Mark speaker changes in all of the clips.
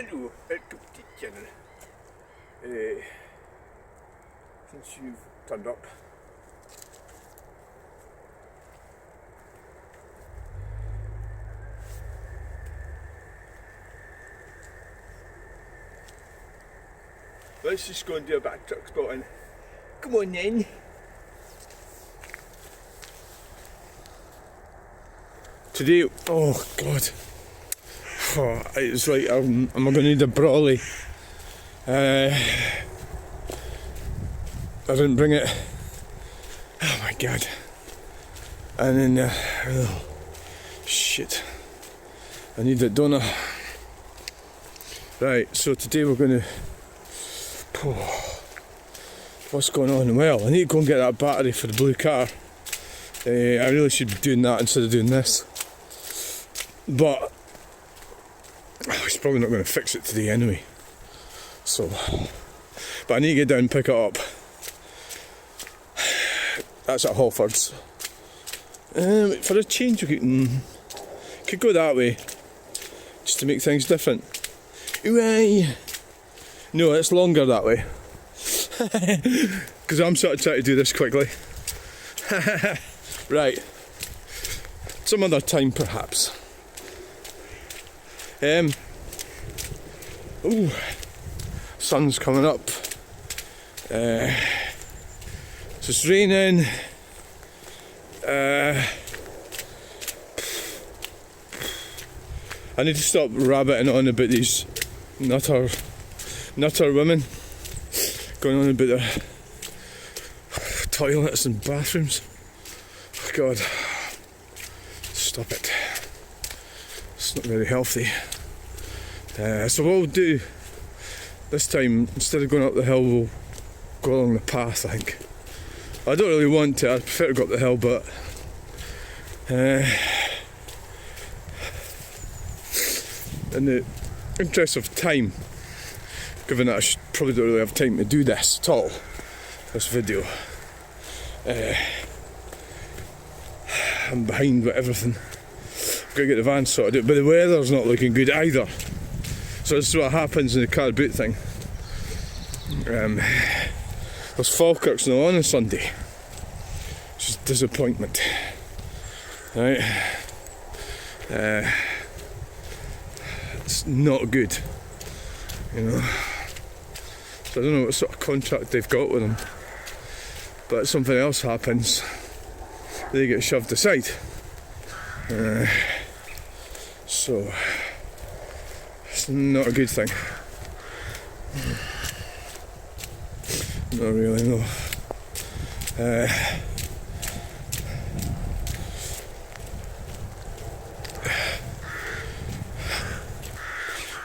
Speaker 1: Hallo, welcome to the channel. Since you've turned up, let's just go and do a bit of truck spotting. Come on then. Today, oh god, it's like I'm going to need a brolly. I didn't bring it. Oh my god. And then, oh, shit. I need it, don't I? Right, so today we're going to... what's going on? Well, I need to go and get that battery for the blue car. I really should be doing that instead of doing this. But he's probably not going to fix it today anyway. So, but I need to get down and pick it up. That's at Halford's. For a change, we could go that way, just to make things different. Right. No, it's longer that way. Because I'm sort of trying to do this quickly. Right. Some other time, perhaps. Ooh, sun's coming up. So it's raining. I need to stop rabbiting on about these nutter women going on about their toilets and bathrooms. Oh God, stop it. It's not very healthy. So what we'll do this time, instead of going up the hill, we'll go along the path, I think. I don't really want to, I prefer to go up the hill, but in the interest of time, given that I probably don't really have time to do this at all, this video, I'm behind with everything. I've got to get the van sorted out, but the weather's not looking good either. So this is what happens in the car boot thing. There's Falkirk's not on Sunday, which is a disappointment. Right? It's not good, you know. So I don't know what sort of contract they've got with them, but something else happens, they get shoved aside. So it's not a good thing. Not really, no.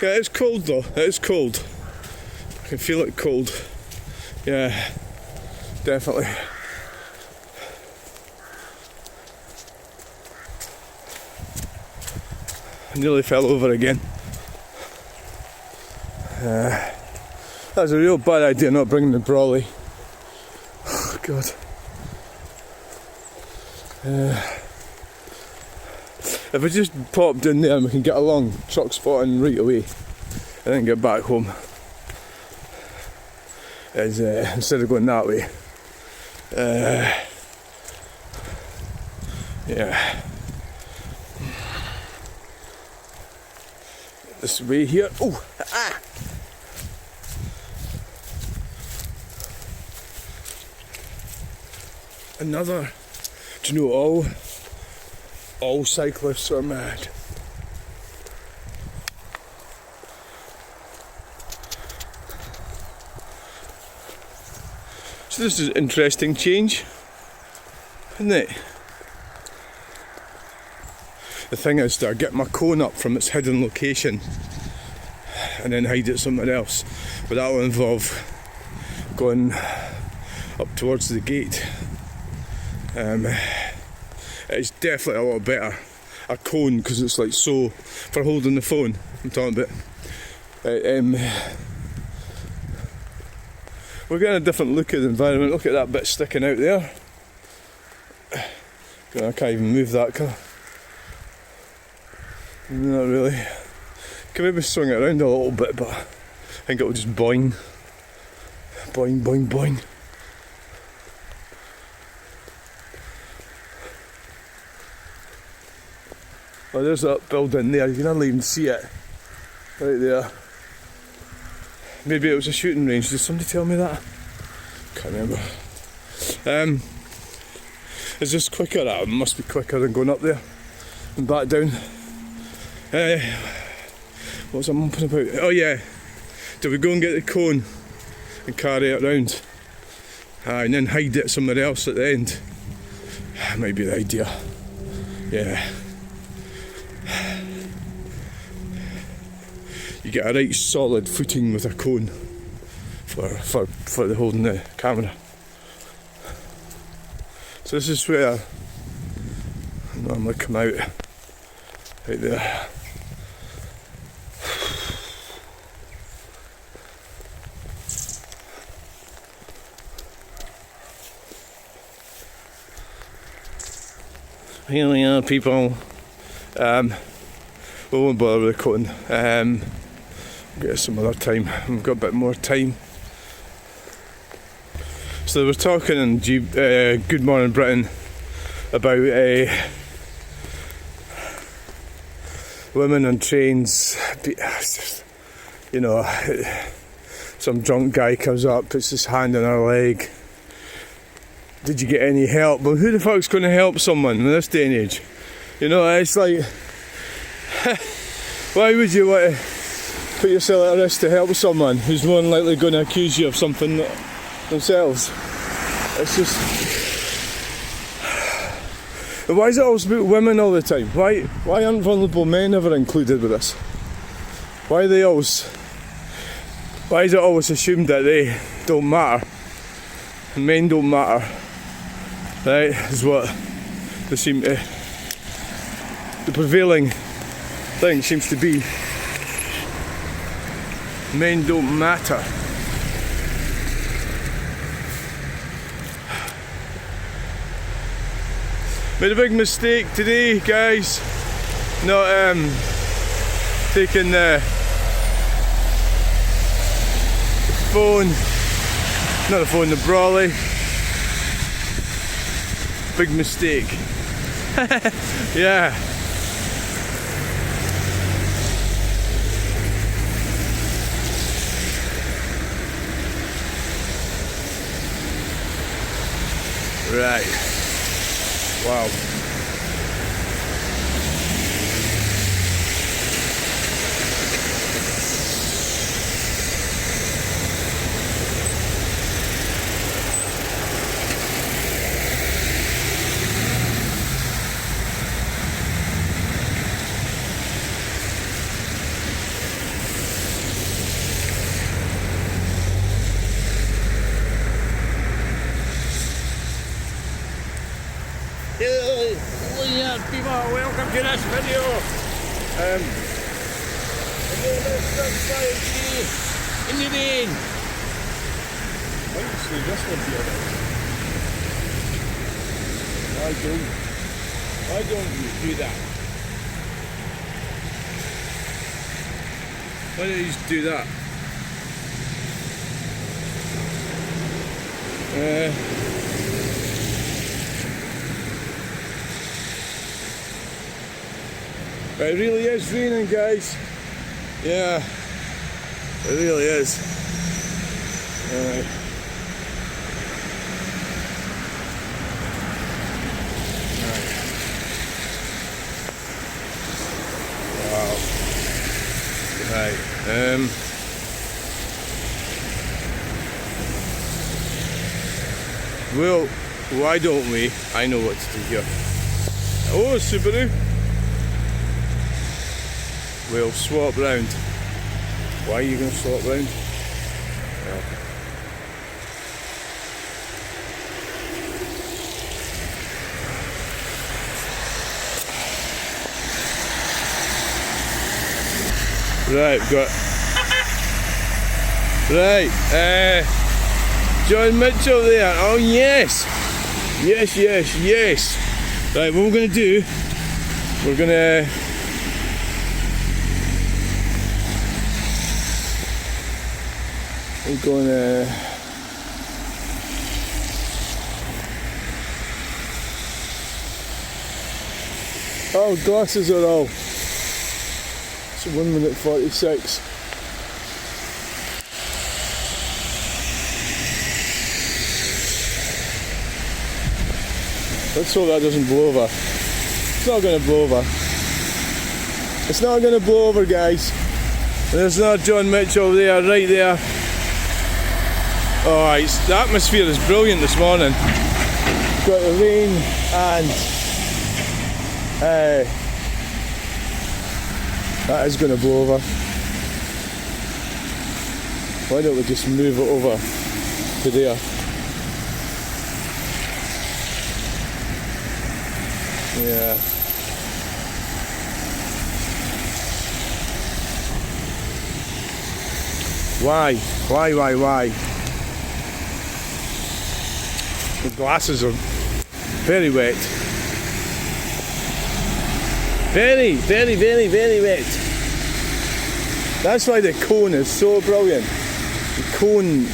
Speaker 1: Yeah, it's cold though. It's cold. I can feel it cold. Yeah, definitely. I nearly fell over again. That was a real bad idea not bringing the brolly. Oh God. If I just popped in there and we can get along truck spotting right away and then get back home, as instead of going that way. Yeah. This way here. Oh, ah. Another. Do you know all cyclists are mad? So this is an interesting change, isn't it? The thing is to get my cone up from its hidden location and then hide it somewhere else, but that will involve going up towards the gate. It's definitely a lot better, a cone, because it's like so, for holding the phone I'm talking about. We're getting a different look at the environment. Look at that bit sticking out there. I can't even move that car. Not really. Can maybe swing it around a little bit, but I think it'll just boing. Boing, boing, boing. Oh, there's that building there, you can hardly even see it. Right there. Maybe it was a shooting range, did somebody tell me that? Can't remember. Is this quicker? It must be quicker than going up there and back down. What was I mumping about? Oh yeah, do we go and get the cone and carry it around? And then hide it somewhere else at the end? Might be the idea. Yeah. You get a right solid footing with a cone for the holding the camera. So this is where I normally come out, right there. Here we are, people. We won't bother with the cone. Get it some other time. We've got a bit more time. So they were talking in Good Morning Britain about women on trains. You know, some drunk guy comes up, puts his hand on her leg. Did you get any help? Well, who the fuck's going to help someone in this day and age? You know, it's like, why would you want to put yourself at risk to help someone who's more than likely going to accuse you of something themselves? It's just... Why is it always about women all the time? Why aren't vulnerable men ever included with this? Why is it always assumed that they don't matter? And men don't matter? Right, is what they seem to... The prevailing thing seems to be men don't matter. Made a big mistake today, guys. Not taking the phone, not the phone, the brolly. Big mistake. Yeah. Right. Wow. People, welcome to this video. In the rain. Why don't you see this one here? Why don't you do that? Why don't you just do that? It really is raining, guys. Yeah, it really is. Alright. Wow. Right. Well, why don't we? I know what to do here. Oh, Subaru. We'll swap round. Why are you going to swap round? Well. Right, we've got... Right, John Mitchell there. Oh yes! Yes, yes, yes! Right, what we're going to do, we're going to I'm going to... Oh, glasses are all. It's 1 minute 46. Let's hope that doesn't blow over. It's not going to blow over. It's not going to blow over, guys. There's not John Mitchell there, right there. Oh, the atmosphere is brilliant this morning. Got the rain and that is going to blow over. Why don't we just move it over to there? Yeah. Why? The glasses are very wet. Very wet. That's why the cone is so brilliant. The cone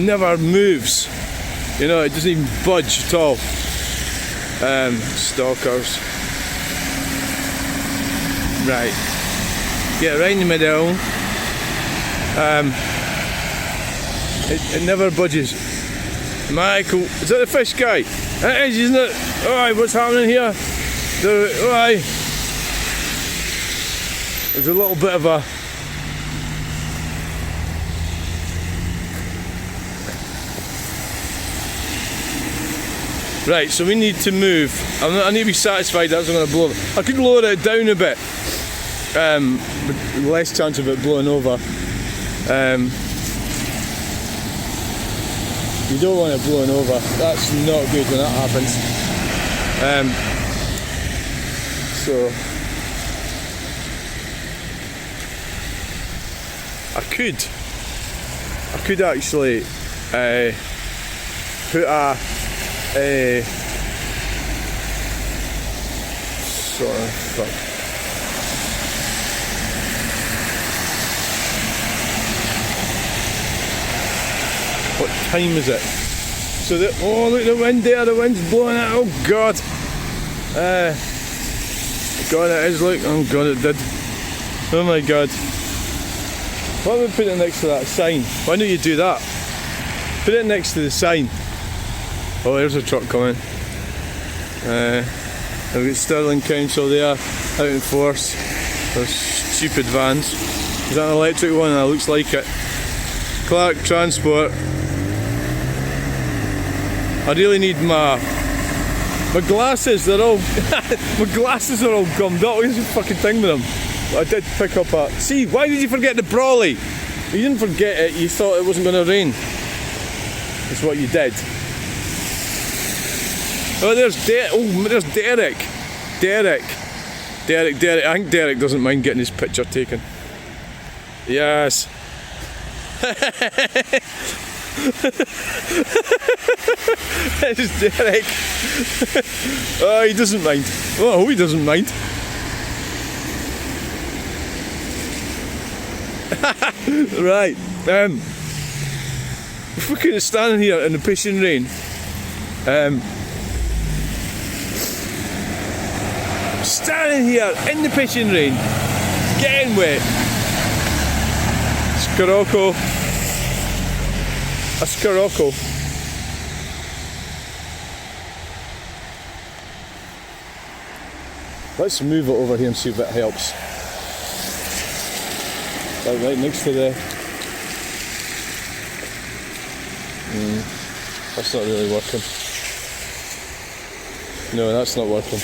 Speaker 1: never moves. You know, it doesn't even budge at all. Stalkers. Right. Get right in the middle. It never budges. Michael, is that the fish guy? It is, isn't it? Alright, what's happening here? Alright. There's a little bit of a... Right, so we need to move. I need to be satisfied that's not going to blow over. I could lower it down a bit. With less chance of it blowing over. You don't want it blowing over. That's not good when that happens. So I could actually put a sort of fuck. What time is it? So oh, look, the wind there, the wind's blowing out. Oh god. God, it is, look. Oh god, it did. Oh my god. Why don't we put it next to that sign? Why don't you do that? Put it next to the sign. Oh, there's a truck coming. We've got Stirling Council there, out in force. Those stupid vans. Is that an electric one? That looks like it. Clark Transport. I really need my glasses. They're all my glasses are all gummed up. What's the fucking thing with them? But I did pick up a... See, why did you forget the brolly? You didn't forget it. You thought it wasn't going to rain. That's what you did. Oh, there's Derek. Derek. I think Derek doesn't mind getting his picture taken. Yes. There's Derek. Oh, he doesn't mind. Oh, he doesn't mind. Right. If we could stand here in the pissing rain, standing here in the pissing rain, getting wet. Skeoch. A Skeoch. Let's move it over here and see if it helps. Right next to the... that's not really working. No, that's not working.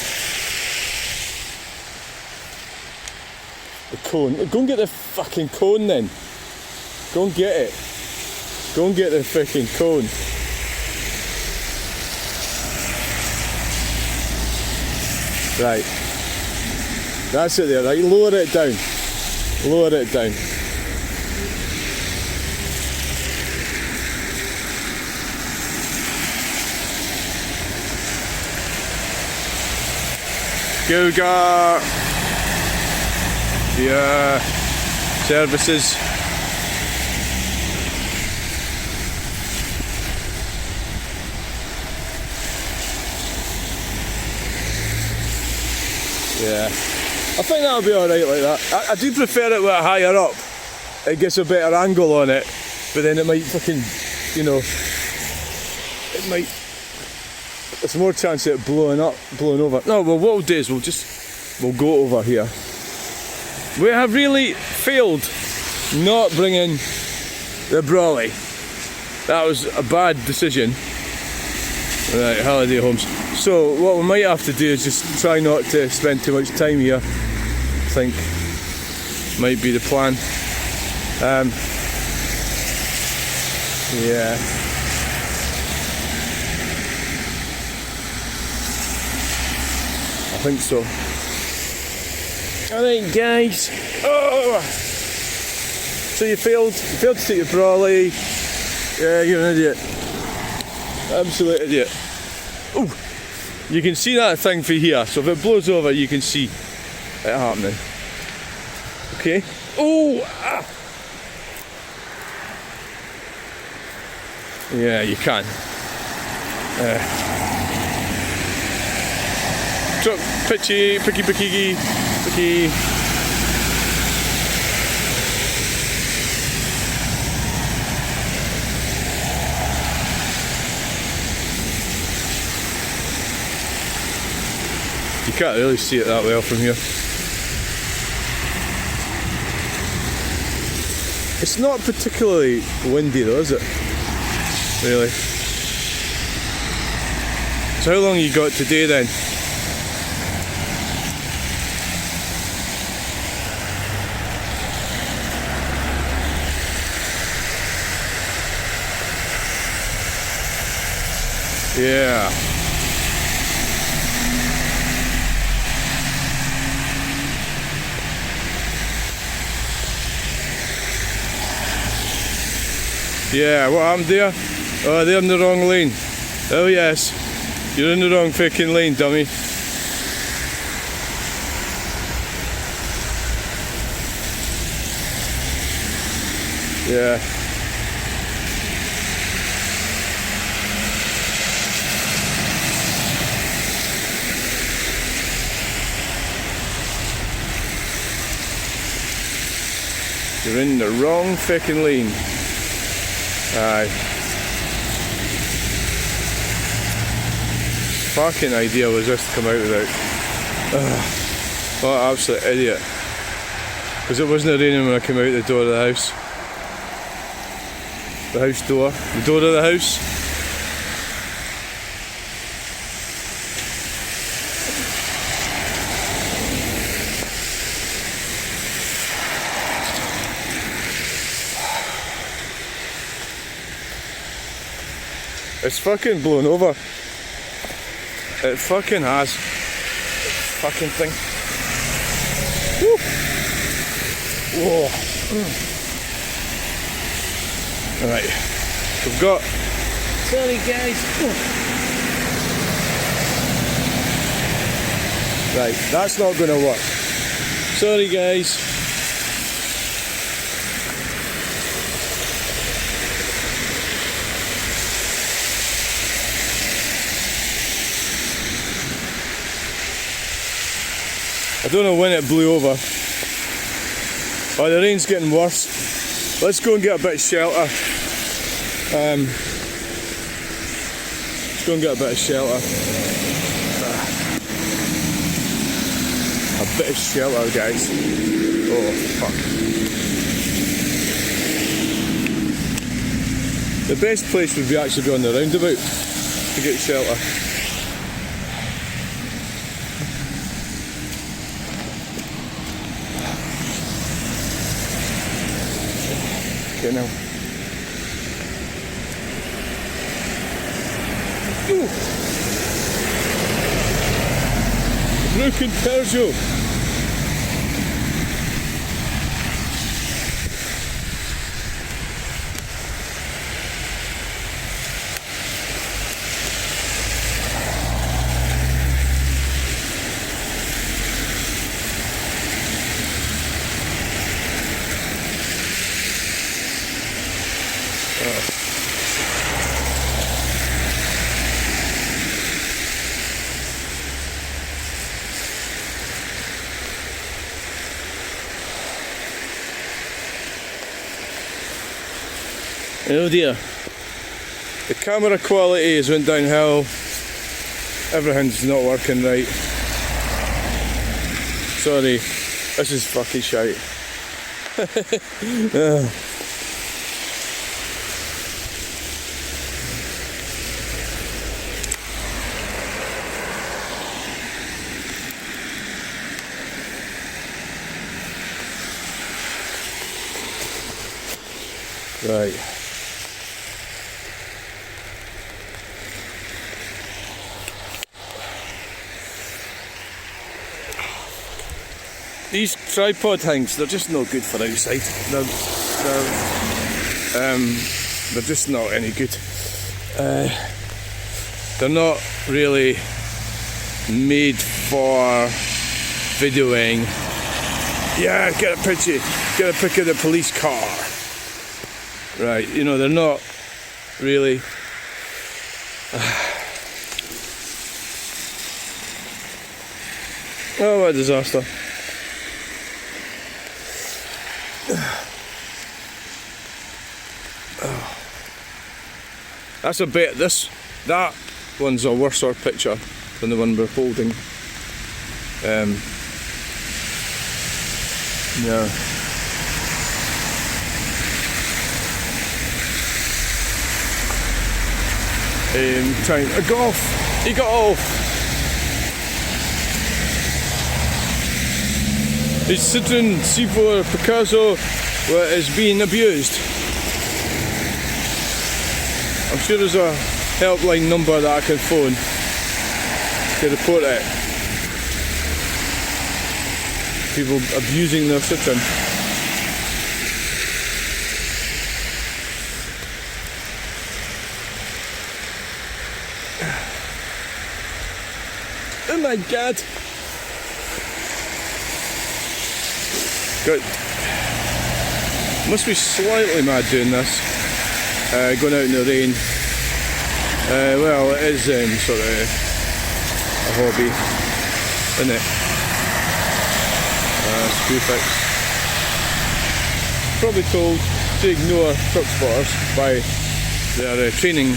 Speaker 1: The cone. Go and get the fucking cone then. Go and get it. Go and get the fucking cone. Right. That's it there, right? Lower it down. Lower it down. Cougar. Yeah. Services. Yeah, I think that'll be alright like that. I do prefer it with it higher up. It gets a better angle on it, but then it might fucking, you know, it might, there's more chance of it blowing over. No, well, what we'll do is we'll go over here. We have really failed not bringing the brolly. That was a bad decision. Right, holiday homes. So what we might have to do is just try not to spend too much time here. I think might be the plan. Yeah. I think so. Alright guys. Oh! So you failed to take your brolly. Yeah, you're an idiot. Absolute idiot. Ooh! You can see that thing from here, so if it blows over you can see it happening. Okay? Oh! Ah. Yeah, you can. Drop, pitchy, picky. You can't really see it that well from here. It's not particularly windy though, is it? Really? So how long you got today then? Yeah. Yeah, what happened there? Oh, they're in the wrong lane. Oh yes, you're in the wrong fucking lane, dummy. Yeah. You're in the wrong fucking lane. Aye. Fucking idea was this to come out without. Ugh. What an absolute idiot. Because it wasn't raining when I came out the door of the house. The house door. The door of the house. It's fucking blown over. It fucking has. Fucking thing. Woo. Whoa. Alright. We've got. Sorry guys. Right, that's not going to work. Sorry guys. I don't know when it blew over. Oh, the rain's getting worse. Let's go and get a bit of shelter. Let's go and get a bit of shelter. A bit of shelter, guys. Oh, fuck. The best place would be actually be on the roundabout to get shelter. Okay, now. Ooh. Broken Peugeot. Oh dear. The camera quality has went downhill. Everything's not working right. Sorry, this is fucking shite. Right. These tripod things, they're just no good for outside. They're just not any good. They're not really made for videoing. Yeah, get a pic of the police car. Right, you know, they're not really. Oh, what a disaster. That's a bit. That one's a worse picture than the one we're holding. Yeah. Time. I got off. He got off. His Citroen C4 Picasso is being abused. I'm sure there's a helpline number that I can phone to report it. People abusing their Citroen. Oh my god! Good. Must be slightly mad doing this. Going out in the rain. Well, it is sort of a hobby, isn't it? Screw fix. Probably told to ignore truck spotters by their training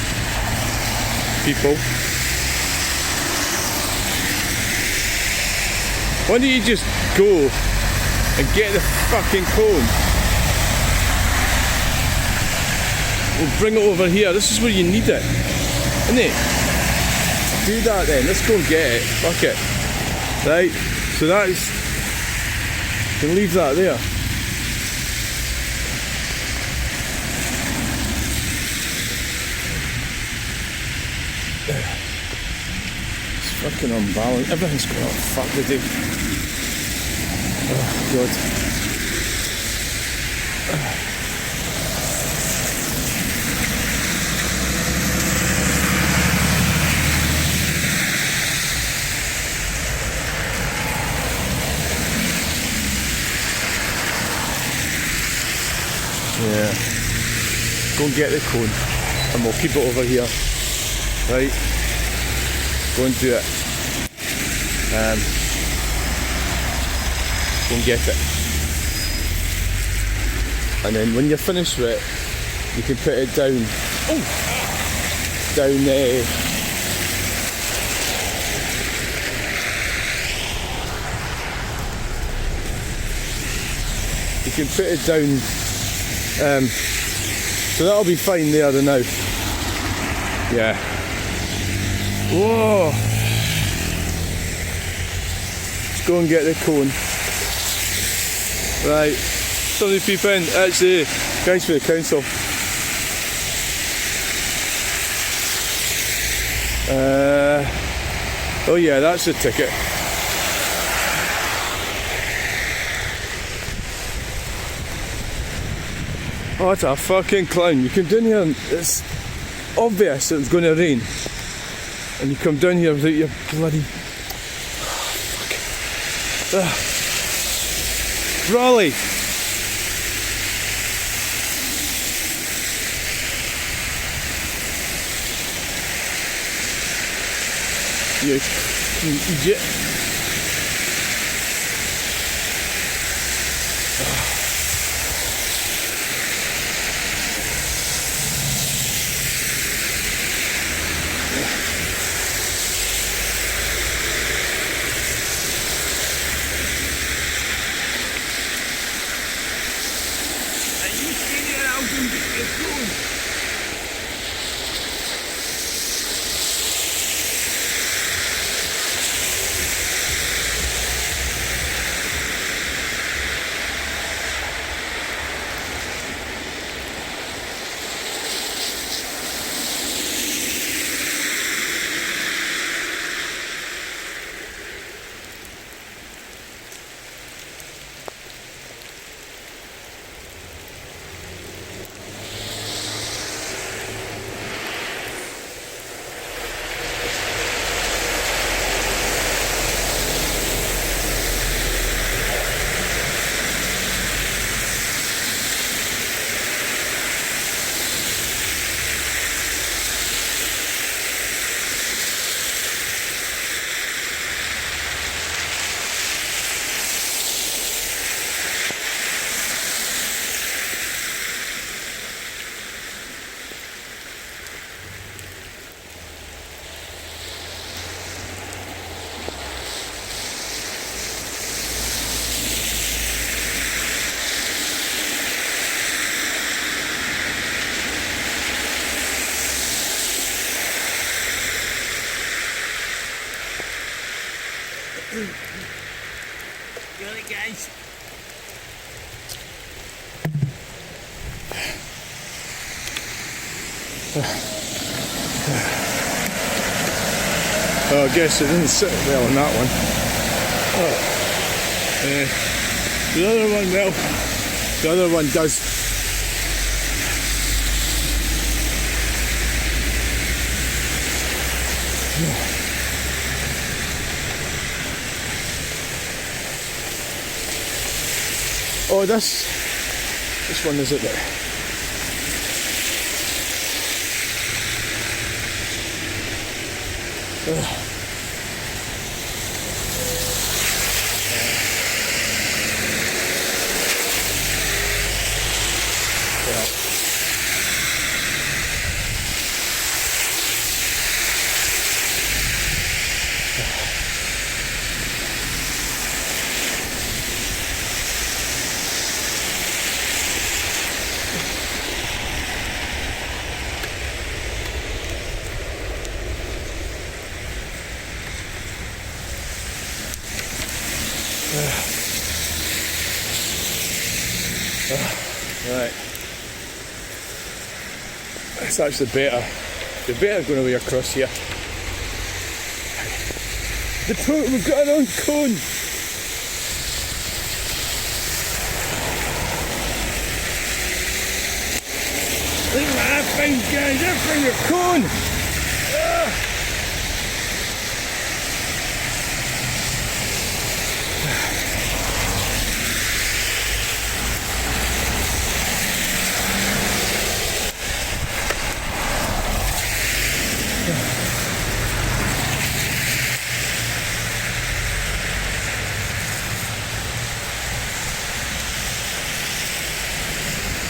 Speaker 1: people. Why don't you just go and get the fucking cone? We'll bring it over here. This is where you need it, isn't it? Do that then. Let's go and get it. Fuck it. Right. So that is. You can leave that there. It's fucking unbalanced. Everything's going on fuck today. Oh god. Yeah. Go and get the cone and we'll keep it over here. Right? Go and do it. Go and get it. And then when you're finished with it, you can put it down. Oh! Down there. You can put it down. So that'll be fine there the now. Yeah. Whoa! Let's go and get the cone. Right. Somebody peep in. That's the guys for the council. Oh yeah, that's the ticket. Oh, it's a fucking clown. You come down here and it's obvious it's going to rain. And you come down here without your bloody... Raleigh! You idiot.
Speaker 2: Got it, guys.
Speaker 1: Oh, I guess it didn't sit well on that one. The other one, well, the other one does. Oh, this one is it there? Right. It's actually better. You're better going away across here. We've got our own cone. Look what I found, guys. I found a cone.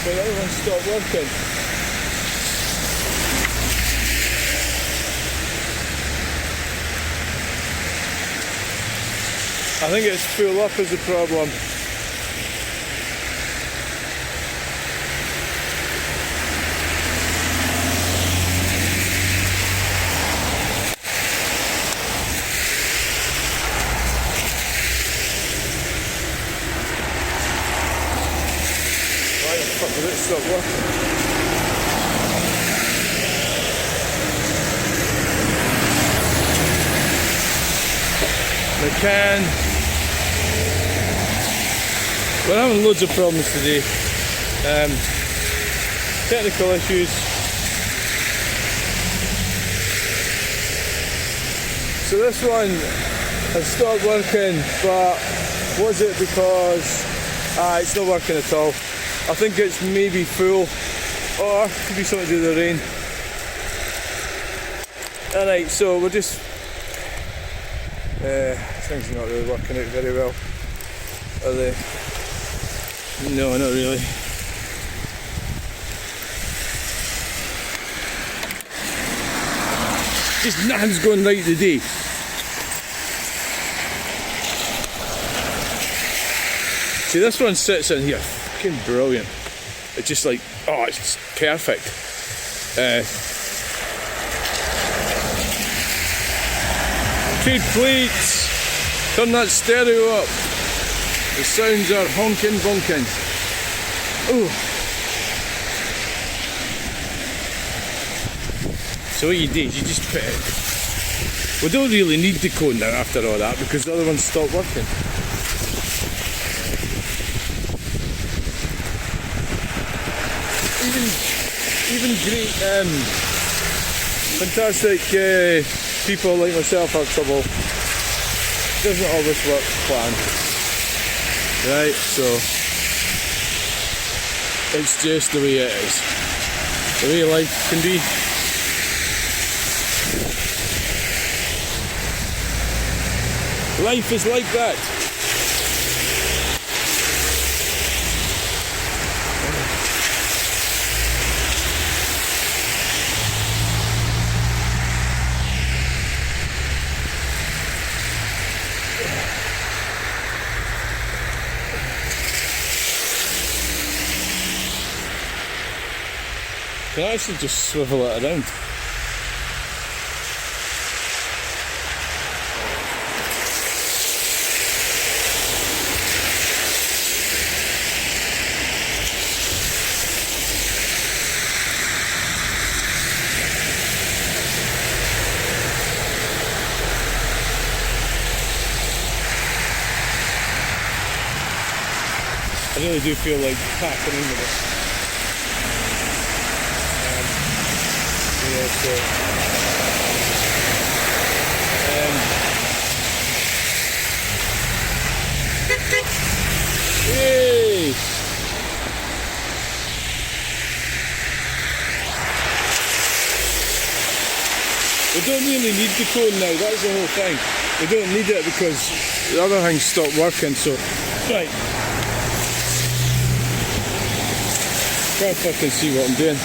Speaker 1: But the other one stopped working. I think it's full up is the problem. Why the fuck did it stop working? The can. We're having loads of problems today. Technical issues. So this one has stopped working, but was it because it's not working at all? I think it's maybe full, or could be something to do with the rain. Alright, so we're just things are not really working out very well, are they? No, not really. Just nothing's going right today. See, this one sits in here, fucking brilliant. It's just like, oh, it's just perfect. Keep plates, turn that stereo up. The sounds are honking bonking. Ooh. So what you do is you just put it. We don't really need the cone now after all that because the other one stopped working. Even great, fantastic people like myself have trouble. Doesn't always work planned. Right, so it's just the way it is. The way life can be. Life is like that. Can I actually just swivel it around? really do feel like packing in with it. Yeah, so yay! We don't really need the cone now, that's the whole thing. We don't need it because the other things stopped working, so right. Can't fucking see what I'm doing.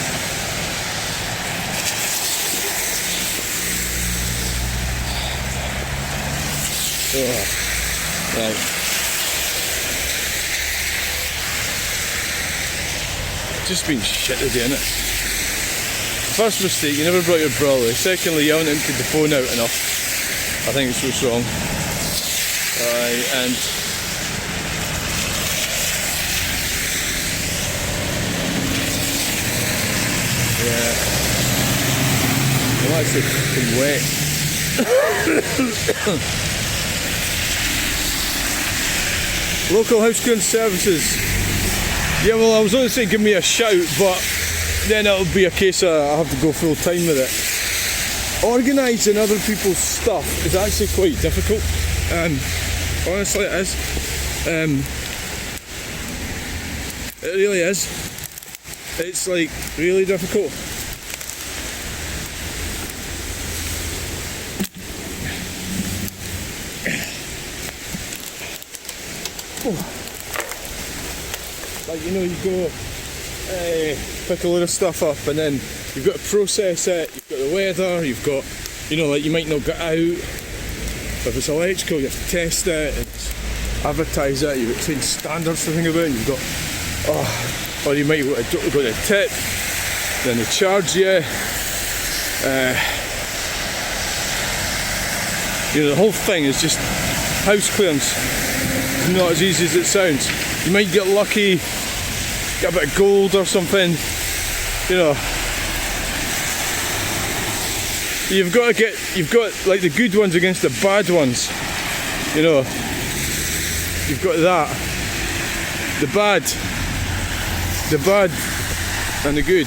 Speaker 1: Oh, right. Just been shit today, innit? First mistake, you never brought your brolly. Secondly, you haven't emptied the phone out enough. I think it's what's wrong. And yeah, I'm actually fucking wet. Local house cleaning services. Yeah, well, I was going to say give me a shout, but then it'll be a case of I have to go full time with it. Organising other people's stuff is actually quite difficult. Honestly, it is. It really is. It's like really difficult. Like, you know, you go pick a load of stuff up and then you've got to process it, you've got the weather, you've got, you know, like you might not get out. If it's electrical, you have to test it, and advertise it, you've got certain standards to think about, and you've got, or you might go to tip, then they charge you. You know, the whole thing is just house clearance. It's not as easy as it sounds. You might get lucky, get a bit of gold or something, you know. You've got like the good ones against the bad ones, you know. You've got that, the bad and the good.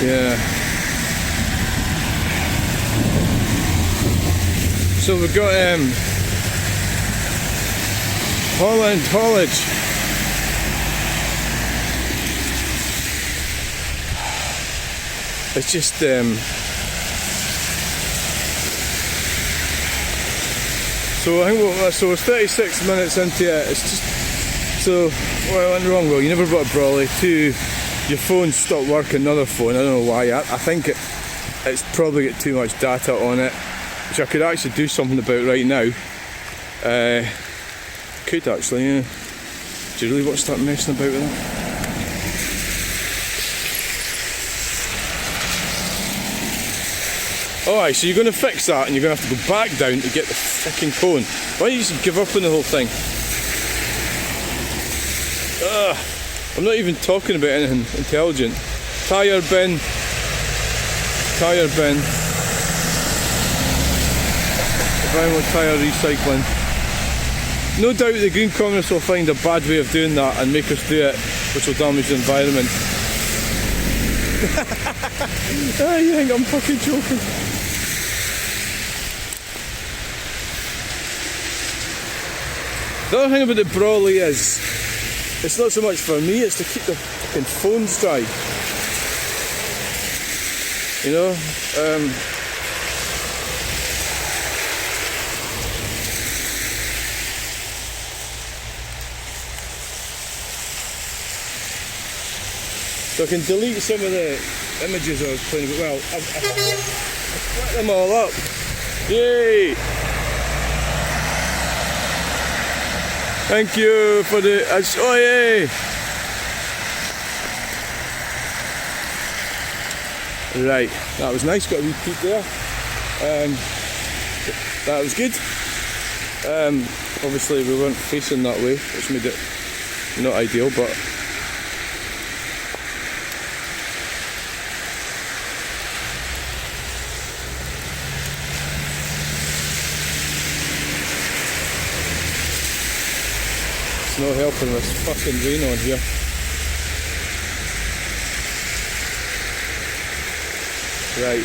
Speaker 1: Yeah. So we've got Holland Haulage. It's just so I think so it's 36 minutes into it. It's just so what went wrong? Well, you never brought a brolly. Two, your phone stopped working. Another phone. I don't know why. I think it's probably got too much data on it, which I could actually do something about right now. Could actually, yeah. Do you really want to start messing about with that? Alright, so you're going to fix that and you're going to have to go back down to get the fucking cone. Why don't you just give up on the whole thing? I'm not even talking about anything intelligent. Tyre bin. Environmental tyre recycling. No doubt the Green Communists will find a bad way of doing that and make us do it, which will damage the environment. You think I'm fucking joking? The other thing about the brolly is, it's not so much for me, it's to keep the fucking phones dry. You know? So I can delete some of the images I was playing with. Well, I've split them all up. Yay! Thank you for the... Oh, yay! Right, that was nice, got a wee peek there. That was good. Obviously we weren't facing that way, which made it not ideal, but... It's not helping this fucking rain on here. Right,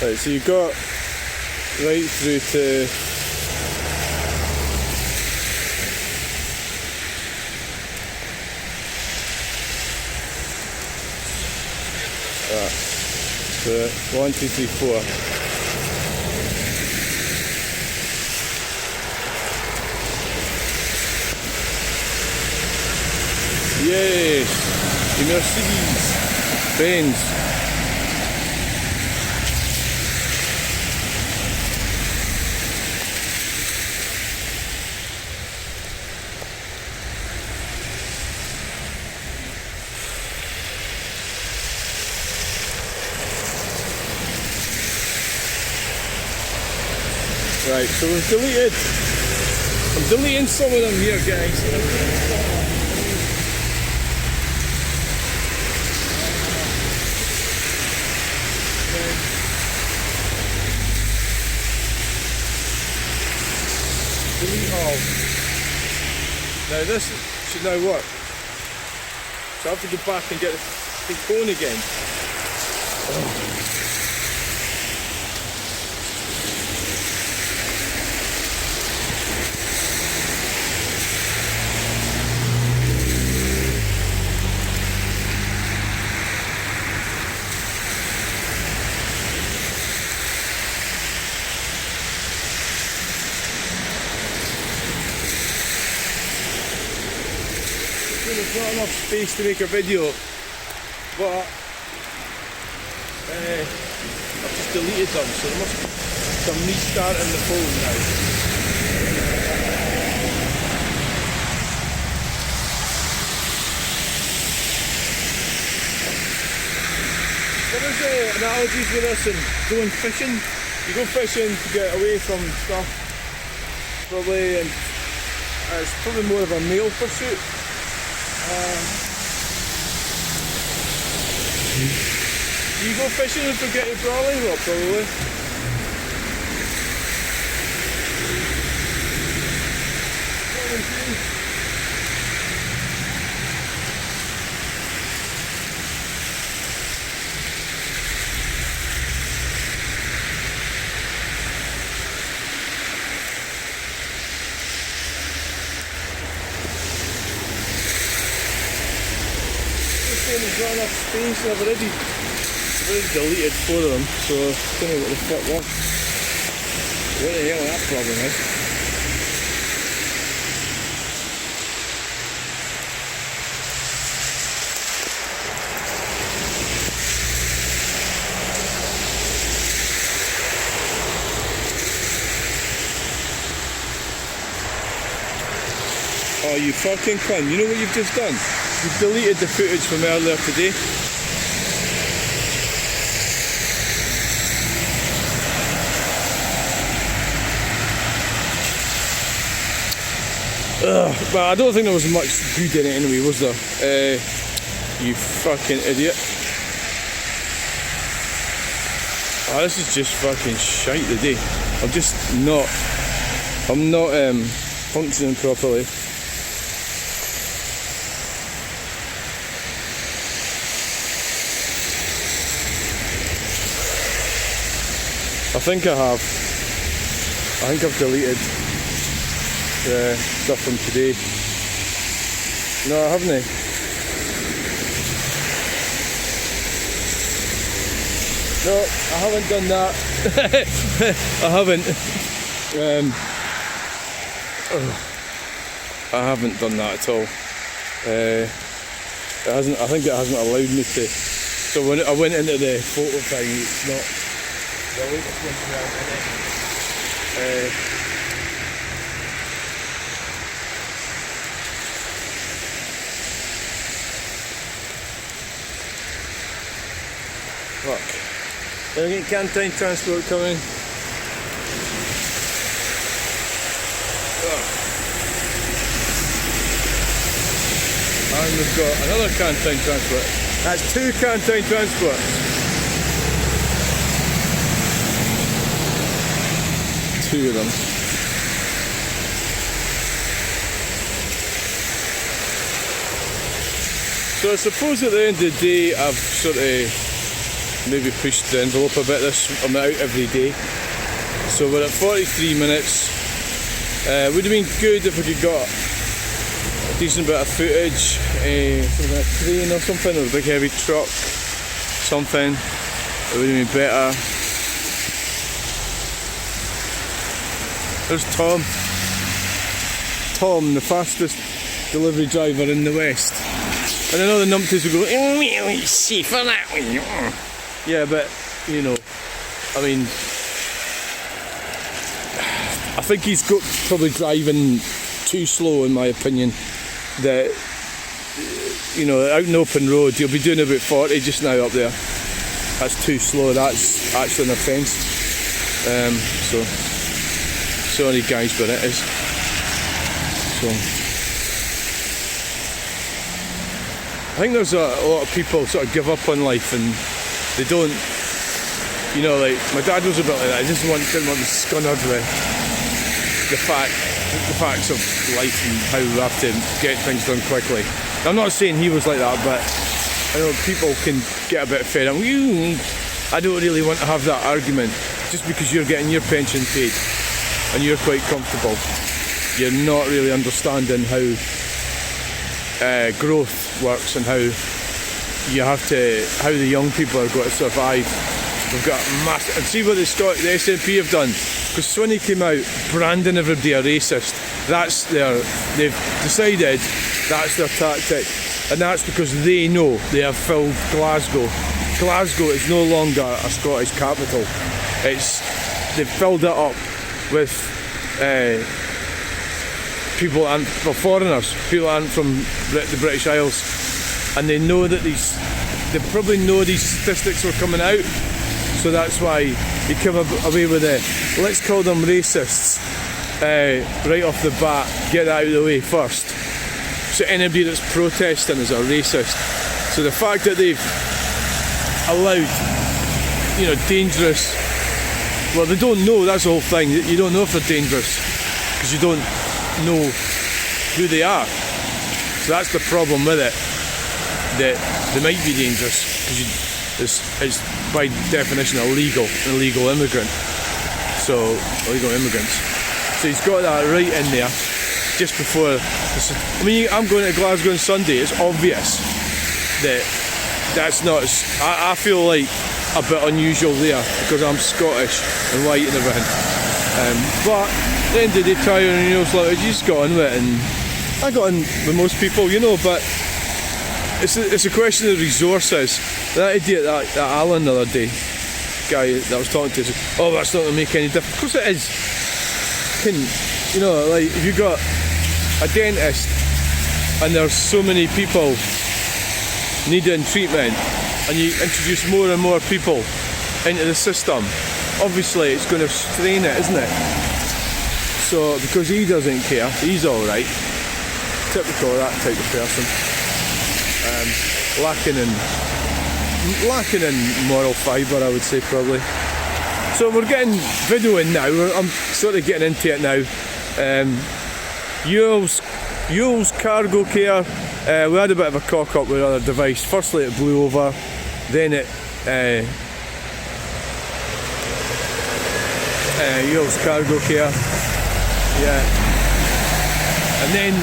Speaker 1: right, so you got right through to so 1, 2, 3, 4. Yes, the Mercedes Benz. Right, so we've deleted. I'm deleting some of them here, guys. Delete all. Now this should now work. So I have to go back and get the cone again. Oh. There's not enough space to make a video, but I've just deleted them, so there must be some restarting the phone now. There is analogies with this and going fishing. You go fishing to get away from stuff, probably, and it's probably more of a male pursuit. Do you go fishing and forget your brolly? Well, probably. There's not enough space. I've already deleted 4 of them, so I don't know what the fuck was. What the hell that problem is. Oh, you fucking cunt. You know what you've just done? You've deleted the footage from earlier today. But I don't think there was much good in it anyway, was there? You fucking idiot. Oh, this is just fucking shite today. I'm not functioning properly. I think I have. I think I've deleted the stuff from today. No, I haven't. No, I haven't done that. I haven't. I haven't done that at all. It hasn't. I think it hasn't allowed me to. So when I went into the photo thing, it's not. The latest one's around in it. Fuck. We're going to get Cantine Transport coming. And we've got another canteen transport. That's 2 canteen transports. 2 of them. So I suppose at the end of the day I've sort of maybe pushed the envelope a bit. I'm out every day. So we're at 43 minutes. Would have been good if we could got a decent bit of footage, something like a train or something, or a big heavy truck, something. It would have been better. There's Tom. Tom, the fastest delivery driver in the West. And I know the numpties will go, see for that one. Yeah, but, you know, I mean, I think he's got probably driving too slow in my opinion. That, you know, out in open road, he'll be doing about 40 just now up there. That's too slow, that's actually an offence. So, sorry guys, but it is. So, I think there's a lot of people sort of give up on life and they don't, you know, like my dad was a bit like that. He didn't want to be scunnered with the facts of life and how we have to get things done quickly. I'm not saying he was like that, but I know people can get a bit fed up. I don't really want to have that argument. Just because you're getting your pension paid and you're quite comfortable, you're not really understanding how growth works and how the young people are going to survive. We've got massive, and see what the SNP have done, because Swinney came out branding everybody a racist. They've decided that's their tactic, and that's because they know they have filled Glasgow. Glasgow is no longer a Scottish capital. They've filled it up with people and foreigners, people aren't from the British Isles, and they know that they probably know these statistics were coming out, so that's why you come away with it. Let's call them racists right off the bat, get that out of the way first. So anybody that's protesting is a racist. So the fact that they've allowed, you know, dangerous, well, they don't know, that's the whole thing. You don't know if they're dangerous because you don't know who they are. So that's the problem with it, that they might be dangerous because it's by definition illegal immigrant. So illegal immigrants. So he's got that right in there just before. I mean, I'm going to Glasgow on Sunday. It's obvious that that's not. I feel like a bit unusual there because I'm Scottish and white and everything. But at the end of the day, try and you just got on with it, and I got on with most people, you know. But it's a question of resources. That idiot, that Alan the other day, guy that I was talking to, said, "Oh, that's not going to make any difference." Of course it is. You know, like if you got a dentist and there's so many people needing treatment, and you introduce more and more people into the system, obviously it's going to strain it, isn't it? So because he doesn't care, he's all right. Typical of that type of person. Lacking in moral fibre, I would say, probably. So we're getting video in now. I'm sort of getting into it now. Yule's Cargo Care. We had a bit of a cock up with another device. Firstly it blew over, then it Yule's Cargo Care, yeah, and then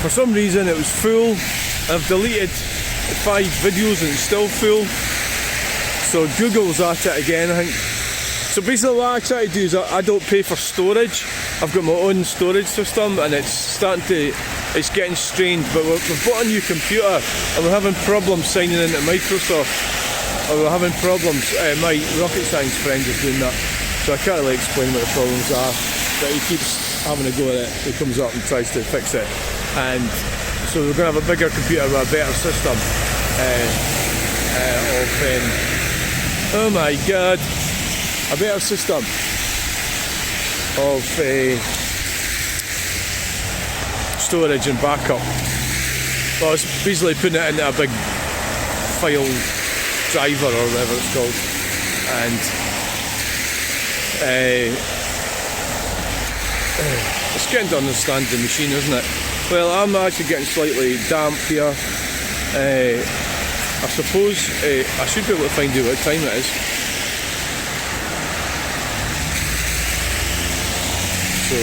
Speaker 1: for some reason it was full. I've deleted 5 videos and it's still full, so Google's at it again, I think. So basically what I try to do is I don't pay for storage. I've got my own storage system and it's getting strained, but we've bought a new computer and we're having problems signing into Microsoft, or we're having problems. My rocket science friend is doing that, so I can't really explain what the problems are, but he keeps having a go at it. He comes up and tries to fix it, and so we're going to have a bigger computer with a better system oh my god, a better system of storage and backup. Well, it's basically putting it into a big file driver or whatever it's called, and it's getting to understand the machine, isn't it? Well, I'm actually getting slightly damp here. I suppose I should be able to find out what time it is. So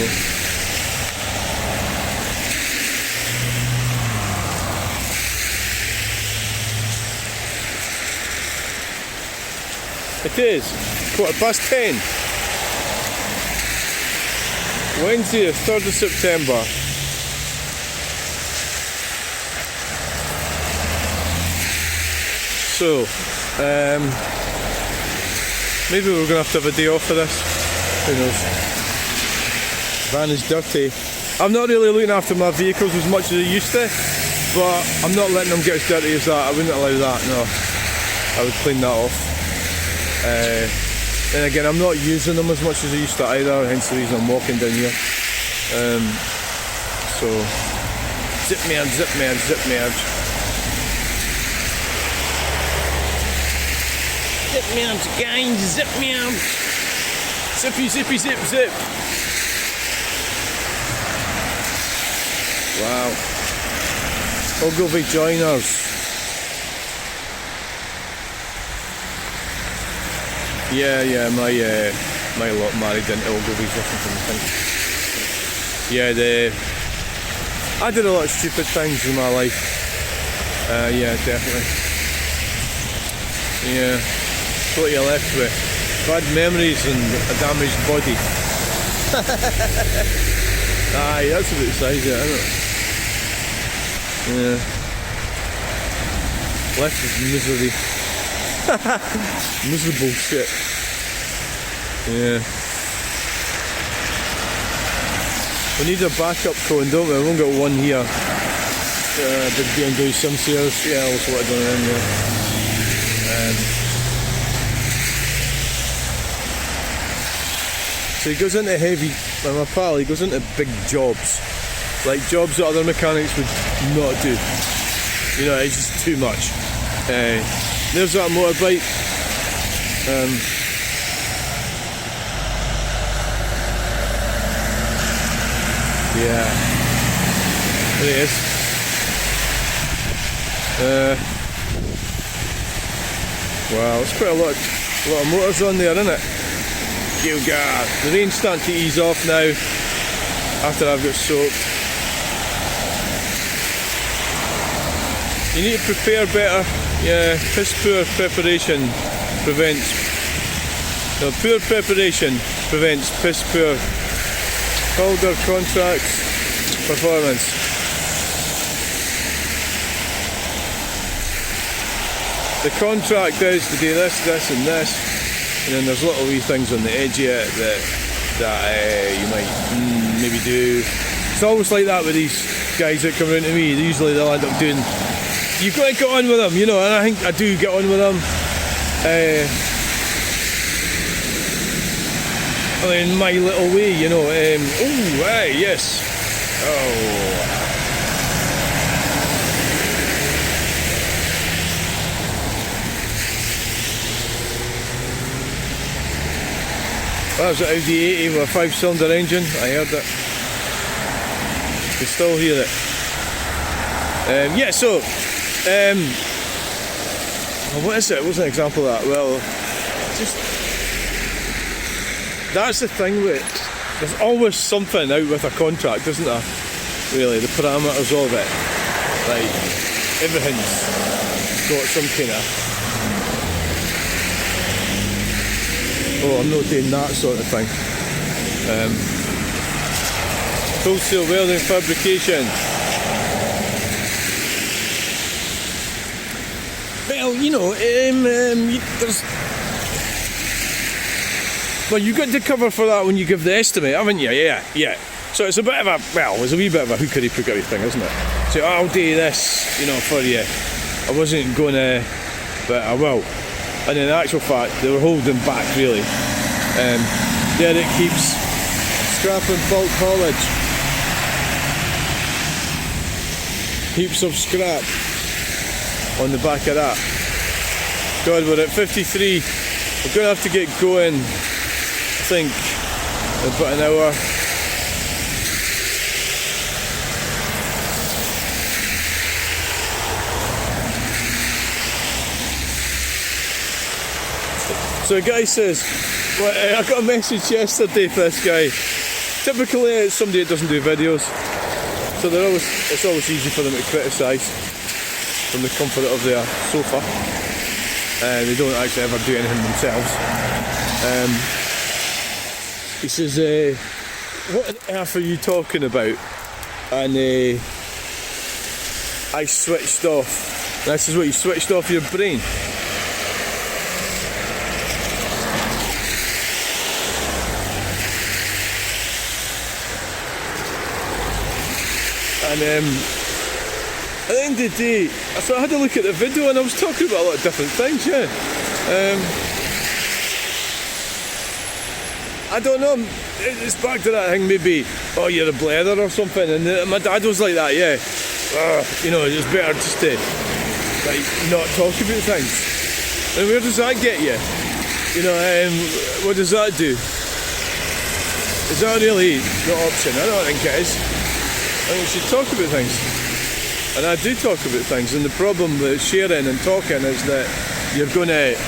Speaker 1: it is 10:15. Wednesday, the 3rd of September. So, maybe we're going to have a day off for this. Who knows? Van is dirty. I'm not really looking after my vehicles as much as I used to, but I'm not letting them get as dirty as that. I wouldn't allow that, no. I would clean that off. Then again, I'm not using them as much as I used to either, hence the reason I'm walking down here. So, zip merge, zip merge, zip merge.
Speaker 2: Zip merge, guys, zip merge.
Speaker 1: Zippy, zippy, zip, zip. Wow. Ogilvy joiners. Yeah, my lot married into Ogilvy's Washington, I think. Yeah, I did a lot of stupid things in my life. Yeah, definitely. Yeah, what you're left with. Bad memories and a damaged body. Aye, that's about the size of it, isn't it? Yeah. Left with misery. Miserable shit. Yeah. We need a backup cone, don't we? We've only got one here. Big B&W Simsears. Yeah, also what I done in there. So he goes into heavy, like my pal, he goes into big jobs. Like jobs that other mechanics would not do. You know, it's just too much. There's that motorbike. Yeah. There it is. Wow, it's quite a lot of motors on there, isn't it? The rain's starting to ease off now after I've got soaked. You need to prepare better. Yeah, piss poor preparation prevents. No, poor preparation prevents piss poor. Holder contracts performance. The contract is to do this, this, and this, and then there's little wee things on the edge of it that you might maybe do. It's always like that with these guys that come around to me. Usually they'll end up doing. You've got to get on with them, you know, and I think I do get on with them. In my little way, you know. Yes. Oh. That was an Audi 80 with a 5-cylinder engine. I heard it. You can still hear it. Yeah, so. What is it? What's an example of that? Well, just. That's the thing with it. There's always something out with a contract, isn't there? Really, the parameters of it. Like, everything's got some kind of. Oh, I'm not doing that sort of thing. Wholesale welding fabrication. Well, you know, there's. Well, you got to cover for that when you give the estimate, haven't you? Yeah. So it's a bit of a, it's a wee bit of a hookery-pookery thing, isn't it? So I'll do this, you know, for you. I wasn't going to, but I will. And in actual fact, they were holding back, really. There it keeps scrap and bulk haulage. heaps of scrap on the back of that. God, we're at 53. We're going to have to get going, I think, in about an hour. So a guy says, well, I got a message yesterday for this guy. Typically it's somebody that doesn't do videos, so it's always easy for them to criticise from the comfort of their sofa. They don't actually ever do anything themselves. He says, what on earth are you talking about? And I switched off. And I says, what, you switched off your brain? And at the end of the day, so I had a look at the video and I was talking about a lot of different things, yeah. I don't know, it's back to that thing, maybe, oh, you're a blether or something, and my dad was like that, yeah. You know, it's better just to like not talk about things. And where does that get you? You know, what does that do? Is that really the option? I don't think it is. I think we should talk about things. And I do talk about things, and the problem with sharing and talking is that you're going to,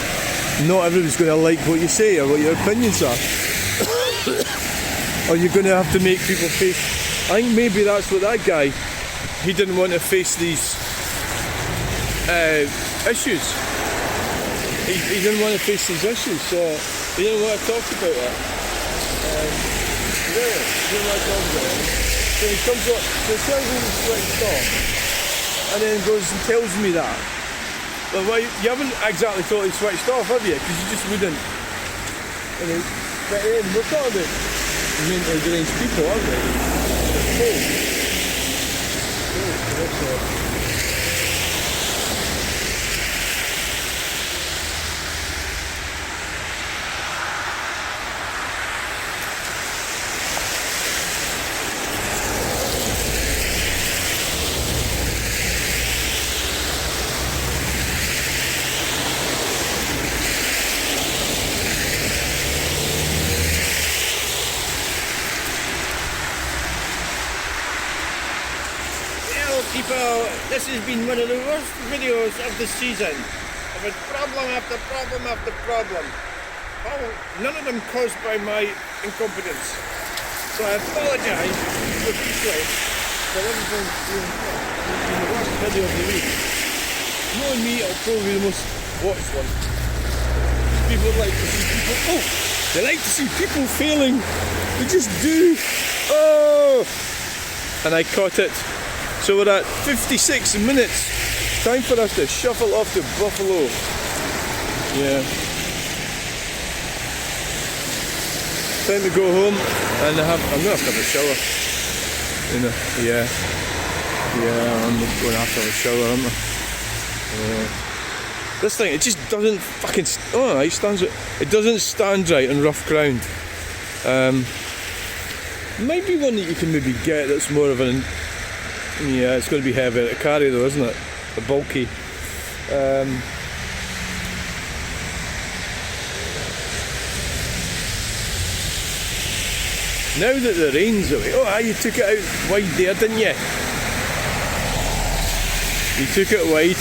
Speaker 1: not everybody's going to like what you say or what your opinions are. Or you're going to have to make people face, I think maybe that's what that guy, he didn't want to face these issues. He didn't want to face these issues, so he didn't want to talk about it. He didn't want to talk about it. So he comes up, so he tells me he's switched off, and then goes and tells me that. Well, you haven't exactly totally switched off, have you? Because you just wouldn't. But we're talking about mentally deranged people, aren't we? They're cold.
Speaker 2: People, this has been one of the worst videos of the season. I've had problem after problem after problem. Oh, none of them caused by my incompetence. So I apologise profusely for everything being the worst video of the week. Knowing me, it'll probably be the most watched one. People like to see people, they like to see people failing. They just do. Oh! And I caught it. So we're at 56 minutes. Time for us to shuffle off to Buffalo. Yeah. Time to go home and I'm gonna have to have a shower. You know, yeah, I'm going to have to have a shower, aren't I? This thing, it just doesn't fucking. It doesn't stand right on rough ground. Might be one that you can maybe get that's more of an. Yeah, it's going to be heavier to carry though, isn't it? The bulky. Now that the rain's away, you took it out wide there, didn't you? You took it wide.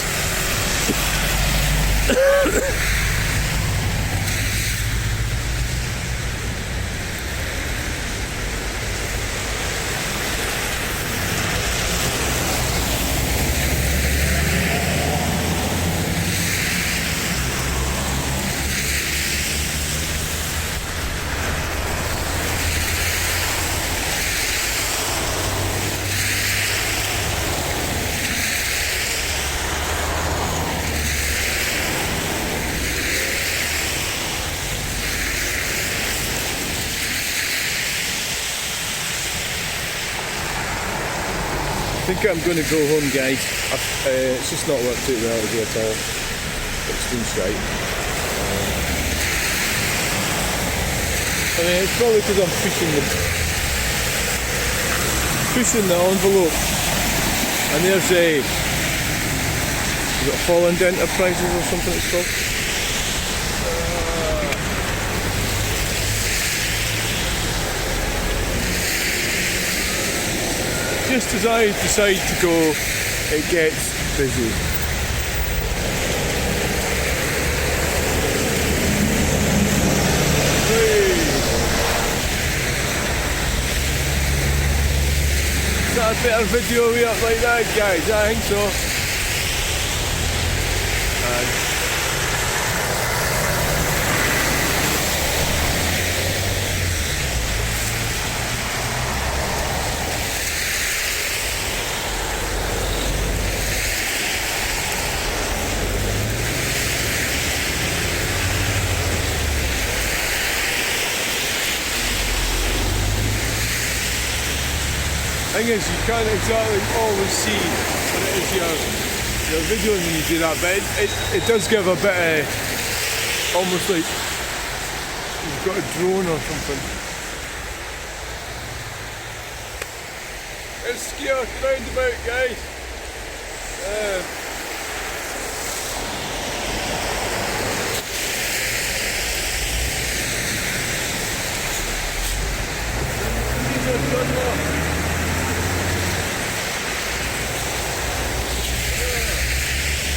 Speaker 2: I think I'm going to go home, guys. It's just not worked out well today at all. It's been shite. I mean, it's probably because I'm pushing the envelope
Speaker 1: And there's a, is it Holland Enterprises or something it's called? Just as I decide to go, it gets busy. Is that a better video way up like that, guys? I think so. Thing is, you can't exactly always see what it is you're videoing when you do that, but it does give a bit of, almost like you've got a drone or something. It's Skeoch Roundabout, guys.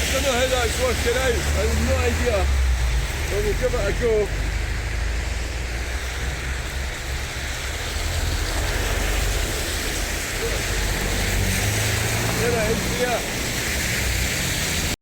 Speaker 1: I don't know how that's working out, I have no idea, but we'll give it a go. Get it into here.